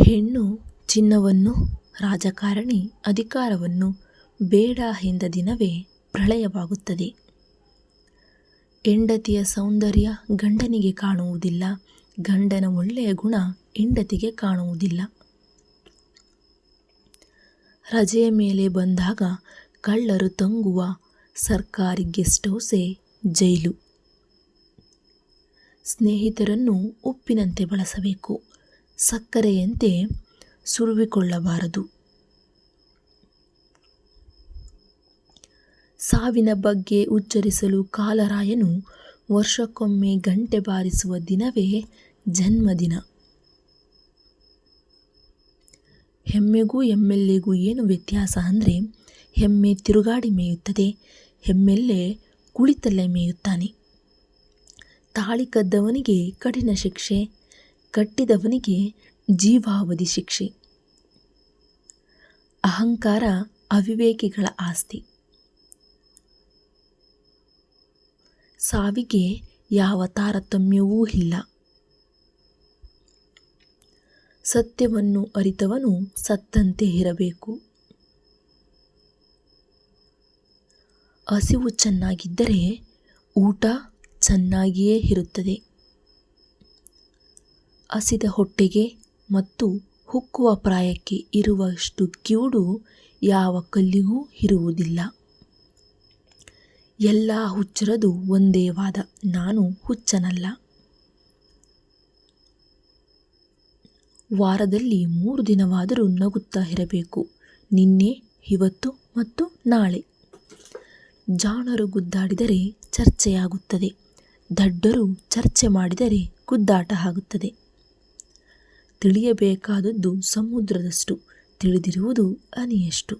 ಹೆಣ್ಣು ಚಿನ್ನವನ್ನು, ರಾಜಕಾರಣಿ ಅಧಿಕಾರವನ್ನು ಬೇಡ ಎಂದ ದಿನವೇ ಪ್ರಳಯವಾಗುತ್ತದೆ. ಹೆಂಡತಿಯ ಸೌಂದರ್ಯ ಗಂಡನಿಗೆ ಕಾಣುವುದಿಲ್ಲ, ಗಂಡನ ಒಳ್ಳೆಯ ಗುಣ ಹೆಂಡತಿಗೆ ಕಾಣುವುದಿಲ್ಲ. ರಜೆಯ ಮೇಲೆ ಬಂದಾಗ ಕಳ್ಳರು ತಂಗುವ ಸರ್ಕಾರಿ ಗೆಸ್ಟ್ ಹೌಸೇ ಜೈಲು. ಸ್ನೇಹಿತರನ್ನು ಉಪ್ಪಿನಂತೆ ಬಳಸಬೇಕು, ಸಕ್ಕರೆಯಂತೆ ಸುರುವಿಕೊಳ್ಳಬಾರದು. ಸಾವಿನ ಬಗ್ಗೆ ಉಚ್ಚರಿಸಲು ಕಾಲರಾಯನು ವರ್ಷಕ್ಕೊಮ್ಮೆ ಗಂಟೆ ಬಾರಿಸುವ ದಿನವೇ ಜನ್ಮದಿನ. ಎಮ್ಮೆಗೂ ಎಮ್ಮೆಲ್ಲೆಗೂ ಏನು ವ್ಯತ್ಯಾಸ ಅಂದರೆ, ಎಮ್ಮೆ ತಿರುಗಾಡಿ ಮೇಯುತ್ತದೆ, ಎಮ್ಮೆಲ್ಲೆ ಕುಳಿತಲ್ಲೇ ಮೇಯುತ್ತಾನೆ. ತಾಳಿ ಕದ್ದವನಿಗೆ ಕಠಿಣ ಶಿಕ್ಷೆ, ಕಟ್ಟಿದವನಿಗೆ ಜೀವಾವಧಿ ಶಿಕ್ಷೆ. ಅಹಂಕಾರ ಅವಿವೇಕಿಗಳ ಆಸ್ತಿ. ಸಾವಿಗೆ ಯಾವ ತಾರತಮ್ಯವೂ ಇಲ್ಲ. ಸತ್ಯವನ್ನು ಅರಿತವನು ಸತ್ತಂತೆ ಇರಬೇಕು. ಹಸಿವು ಚೆನ್ನಾಗಿದ್ದರೆ ಊಟ ಚೆನ್ನಾಗಿಯೇ ಇರುತ್ತದೆ. ಹಸಿದ ಹೊಟ್ಟೆಗೆ ಮತ್ತು ಹುಕ್ಕುವ ಪ್ರಾಯಕ್ಕೆ ಇರುವಷ್ಟು ಕಿವುಡು ಯಾವ ಕಲ್ಲಿಗೂ ಇರುವುದಿಲ್ಲ. ಎಲ್ಲ ಹುಚ್ಚರದು ಒಂದೇ ವಾದ, ನಾನು ಹುಚ್ಚನಲ್ಲ. ವಾರದಲ್ಲಿ 3 ದಿನವಾದರೂ ನಗುತ್ತಾ ಇರಬೇಕು, ನಿನ್ನೆ, ಇವತ್ತು ಮತ್ತು ನಾಳೆ. ಜಾಣರು ಗುದ್ದಾಡಿದರೆ ಚರ್ಚೆಯಾಗುತ್ತದೆ, ದಡ್ಡರು ಚರ್ಚೆ ಮಾಡಿದರೆ ಗುದ್ದಾಟ ಆಗುತ್ತದೆ. ತಿಳಿಯಬೇಕಾದದ್ದು ಸಮುದ್ರದಷ್ಟು, ತಿಳಿದಿರುವುದು ಹನಿಯಷ್ಟು.